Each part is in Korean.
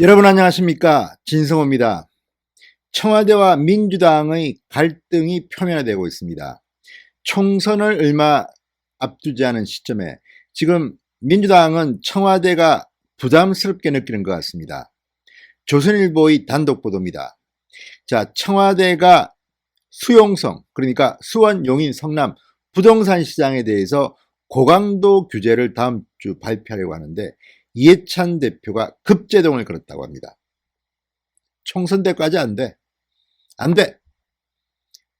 여러분 안녕하십니까, 진성호입니다. 청와대와 민주당의 갈등이 표면화되고 있습니다. 총선을 얼마 앞두지 않은 시점에 지금 민주당은 청와대가 부담스럽게 느끼는 것 같습니다. 조선일보의 단독 보도입니다. 자, 청와대가 수용성, 그러니까 수원, 용인, 성남 부동산 시장에 대해서 고강도 규제를 다음 주 발표하려고 하는데 이해찬 대표가 급제동을 걸었다고 합니다. 총선 때까지 안 돼. 안 돼.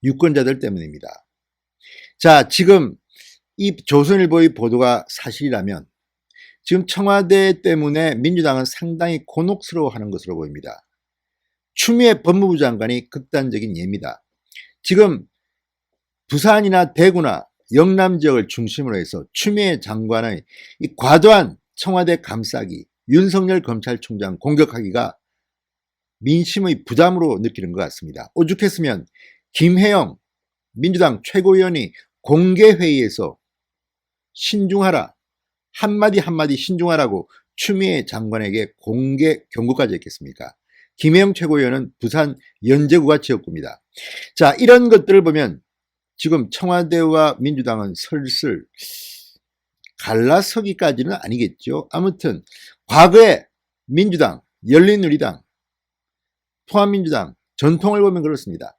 유권자들 때문입니다. 자, 지금 이 조선일보의 보도가 사실이라면 지금 청와대 때문에 민주당은 상당히 곤혹스러워하는 것으로 보입니다. 추미애 법무부 장관이 극단적인 예입니다. 지금 부산이나 대구나 영남 지역을 중심으로 해서 추미애 장관의 이 과도한 청와대 감싸기, 윤석열 검찰총장 공격하기가 민심의 부담으로 느끼는 것 같습니다. 오죽했으면 김혜영 민주당 최고위원이 공개회의에서 신중하라, 한마디 한마디 신중하라고 추미애 장관에게 공개 경고까지 했겠습니까? 김혜영 최고위원은 부산 연제구가 지역구입니다. 자, 이런 것들을 보면 지금 청와대와 민주당은 슬슬 갈라서기까지는 아니겠죠. 아무튼 과거에 민주당, 열린우리당, 통합민주당 전통을 보면 그렇습니다.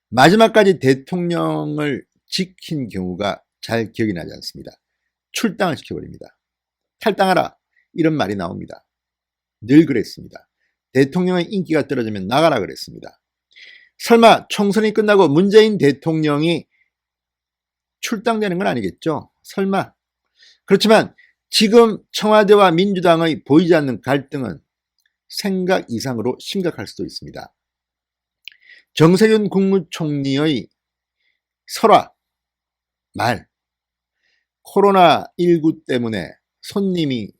마지막까지 대통령을 지킨 경우가 잘 기억이 나지 않습니다. 출당을 시켜버립니다. 탈당하라, 이런 말이 나옵니다. 늘 그랬습니다. 대통령의 인기가 떨어지면 나가라 그랬습니다. 설마 총선이 끝나고 문재인 대통령이 출당되는 건 아니겠죠? 설마. 그렇지만 지금 청와대와 민주당의 보이지 않는 갈등은 생각 이상으로 심각할 수도 있습니다. 정세균 국무총리의 설화 말, 코로나19 때문에 손님이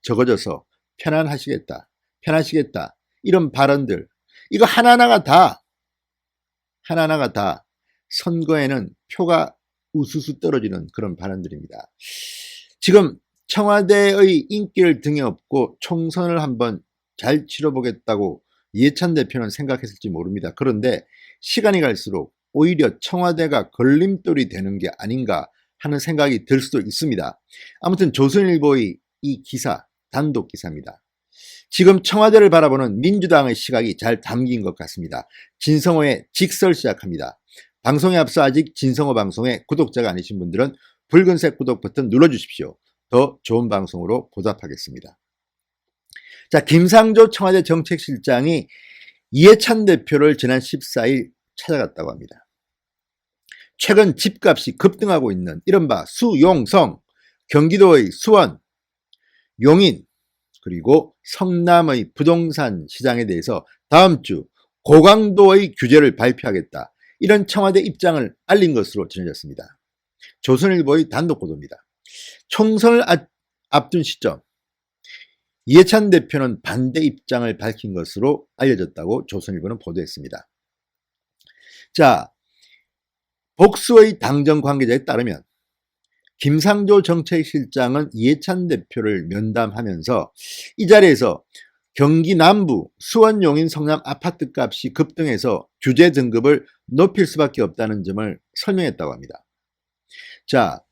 적어져서 편하시겠다, 이런 발언들, 이거 하나하나가 다 선거에는 표가 우수수 떨어지는 그런 발언들입니다. 지금 청와대의 인기를 등에 업고 총선을 한번 잘 치러보겠다고 이해찬 대표는 생각했을지 모릅니다. 그런데 시간이 갈수록 오히려 청와대가 걸림돌이 되는 게 아닌가 하는 생각이 들 수도 있습니다. 아무튼 조선일보의 이 기사, 단독 기사입니다. 지금 청와대를 바라보는 민주당의 시각이 잘 담긴 것 같습니다. 진성호의 직설 시작합니다. 방송에 앞서 아직 진성호 방송에 구독자가 아니신 분들은 붉은색 구독 버튼 눌러주십시오. 더 좋은 방송으로 보답하겠습니다. 자, 김상조 청와대 정책실장이 이해찬 대표를 지난 14일 찾아갔다고 합니다. 최근 집값이 급등하고 있는 이른바 수용성, 경기도의 수원, 용인, 그리고 성남의 부동산 시장에 대해서 다음 주 고강도의 규제를 발표하겠다, 이런 청와대 입장을 알린 것으로 전해졌습니다. 조선일보의 단독 보도입니다. 총선을 앞둔 시점, 이해찬 대표는 반대 입장을 밝힌 것으로 알려졌다고 조선일보는 보도했습니다. 자, 복수의 당정 관계자에 따르면 김상조 정책실장은 이해찬 대표를 면담하면서 이 자리에서 경기 남부 수원, 용인, 성남 아파트 값이 급등해서 규제 등급을 높일 수밖에 없다는 점을 설명했다고 합니다. 자,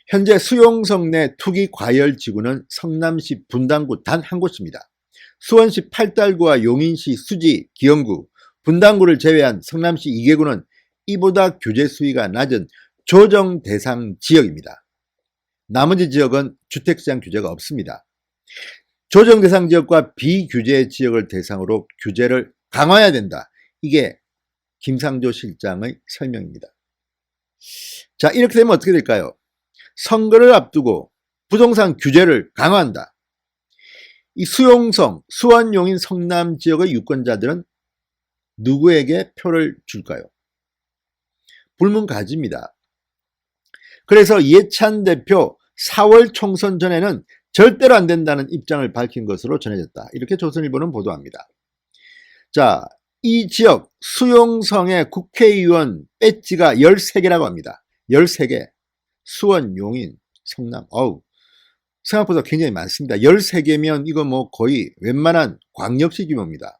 현재 수용성 내 투기 과열 지구는 성남시 분당구 단 한 곳입니다. 수원시 팔달구와 용인시 수지, 기영구, 분당구를 제외한 성남시 2개구는 이보다 규제 수위가 낮은 조정 대상 지역입니다. 나머지 지역은 주택시장 규제가 없습니다. 조정 대상 지역과 비규제 지역을 대상으로 규제를 강화해야 된다. 이게 김상조 실장의 설명입니다. 자, 이렇게 되면 어떻게 될까요? 선거를 앞두고 부동산 규제를 강화한다. 이 수용성, 수원, 용인, 성남 지역의 유권자들은 누구에게 표를 줄까요? 불문가지입니다. 그래서 이해찬 대표 4월 총선 전에는 절대로 안 된다는 입장을 밝힌 것으로 전해졌다. 이렇게 조선일보는 보도합니다. 자, 이 지역 수용성의 국회의원 배지가 13개라고 합니다. 13개. 수원, 용인, 성남. 생각보다 굉장히 많습니다. 13개면 이거 뭐 거의 웬만한 광역시 규모입니다.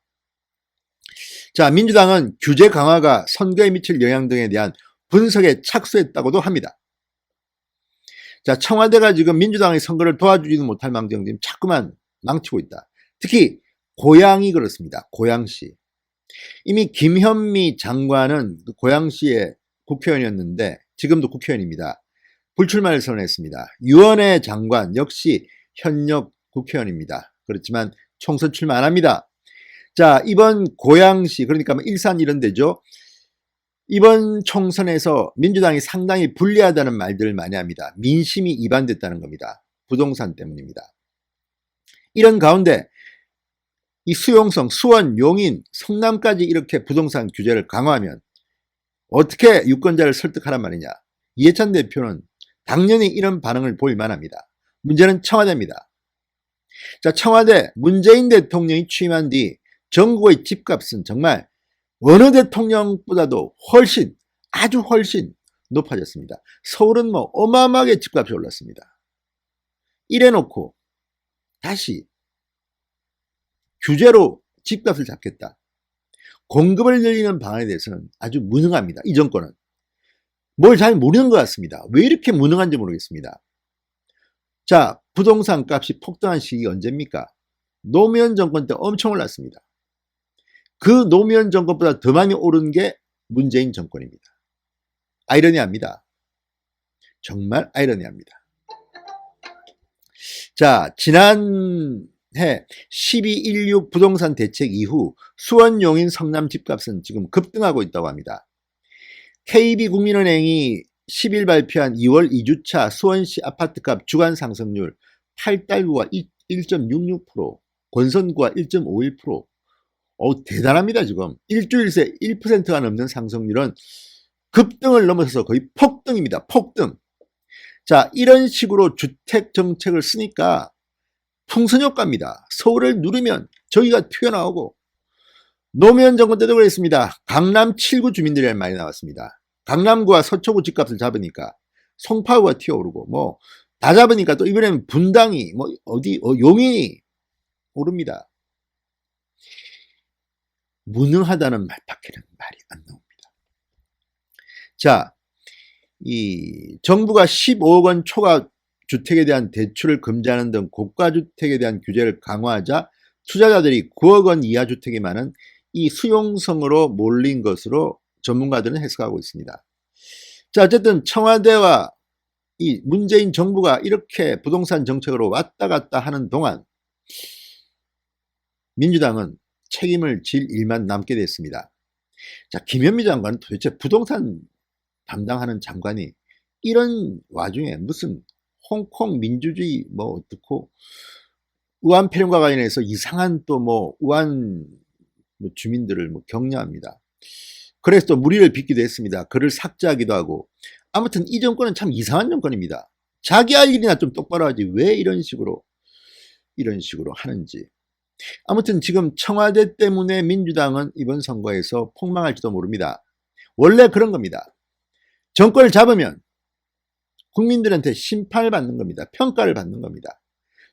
자, 민주당은 규제 강화가 선거에 미칠 영향 등에 대한 분석에 착수했다고도 합니다. 자, 청와대가 지금 민주당의 선거를 도와주지는 못할 망정 지금 자꾸만 망치고 있다. 특히 고양이 그렇습니다. 고양시. 이미 김현미 장관은 고양시의 국회의원이었는데 지금도 국회의원입니다. 불출마를 선언했습니다. 유원회 장관 역시 현역 국회의원입니다. 그렇지만 총선 출마 안 합니다. 자, 이번 고양시, 그러니까 일산 이런 데죠. 이번 총선에서 민주당이 상당히 불리하다는 말들을 많이 합니다. 민심이 이반됐다는 겁니다. 부동산 때문입니다. 이런 가운데 이 수용성, 수원, 용인, 성남까지 이렇게 부동산 규제를 강화하면 어떻게 유권자를 설득하란 말이냐. 이해찬 대표는 당연히 이런 반응을 보일 만합니다. 문제는 청와대입니다. 자, 청와대 문재인 대통령이 취임한 뒤 전국의 집값은 정말 어느 대통령보다도 훨씬, 아주 훨씬 높아졌습니다. 서울은 뭐 어마어마하게 집값이 올랐습니다. 이래놓고 다시 규제로 집값을 잡겠다. 공급을 늘리는 방안에 대해서는 아주 무능합니다. 이 정권은. 뭘 잘 모르는 것 같습니다. 왜 이렇게 무능한지 모르겠습니다. 자, 부동산 값이 폭등한 시기가 언제입니까? 노무현 정권 때 엄청 올랐습니다. 그 노무현 정권보다 더 많이 오른 게 문재인 정권입니다. 아이러니합니다. 정말 아이러니합니다. 자, 지난해 12.16 부동산 대책 이후 수원, 용인, 성남 집값은 지금 급등하고 있다고 합니다. KB국민은행이 10일 발표한 2월 2주차 수원시 아파트값 주간 상승률 8달구가 1.66%, 권선구가 1.51%. 대단합니다. 지금 일주일 새 1%가 넘는 상승률은 급등을 넘어서서 거의 폭등입니다. 폭등. 자, 이런 식으로 주택 정책을 쓰니까 풍선효과입니다. 서울을 누르면 저기가 튀어나오고, 노무현 정권 때도 그랬습니다. 강남 7구 주민들이란 말이 나왔습니다. 강남구와 서초구 집값을 잡으니까 송파구가 튀어오르고 뭐 다 잡으니까 또 이번에는 분당이 뭐 용인이 오릅니다. 무능하다는 말밖에는 말이 안 나옵니다. 자, 이 정부가 15억 원 초과 주택에 대한 대출을 금지하는 등 고가주택에 대한 규제를 강화하자 투자자들이 9억 원 이하 주택이 많은 이 수용성으로 몰린 것으로 전문가들은 해석하고 있습니다. 자, 어쨌든 청와대와 이 문재인 정부가 이렇게 부동산 정책으로 왔다 갔다 하는 동안 민주당은 책임을 질 일만 남게 됐습니다. 자, 김현미 장관은 도대체 부동산 담당하는 장관이 이런 와중에 무슨 홍콩 민주주의 뭐 어떻고 우한 폐렴과 관련해서 이상한 또 뭐 우한 주민들을 뭐 격려합니다. 그래서 또 무리를 빚기도 했습니다. 글을 삭제하기도 하고. 아무튼 이 정권은 참 이상한 정권입니다. 자기 할 일이나 좀 똑바로 하지 왜 이런 식으로 하는지. 아무튼 지금 청와대 때문에 민주당은 이번 선거에서 폭망할지도 모릅니다. 원래 그런 겁니다. 정권을 잡으면 국민들한테 심판을 받는 겁니다. 평가를 받는 겁니다.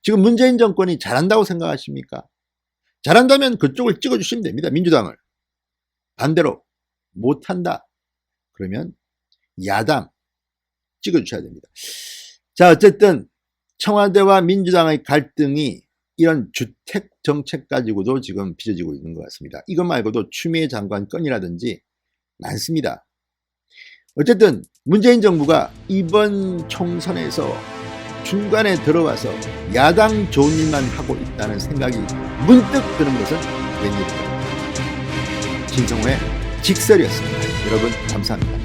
지금 문재인 정권이 잘한다고 생각하십니까? 잘한다면 그쪽을 찍어주시면 됩니다. 민주당을. 반대로 못한다. 그러면 야당 찍어주셔야 됩니다. 자, 어쨌든 청와대와 민주당의 갈등이 이런 주택 정책 가지고도 지금 빚어지고 있는 것 같습니다. 이것 말고도 추미애 장관 건이라든지 많습니다. 어쨌든 문재인 정부가 이번 총선에서 중간에 들어와서 야당 좋은 일만 하고 있다는 생각이 문득 드는 것은 웬일입니까? 진성호의 직설이었습니다. 여러분 감사합니다.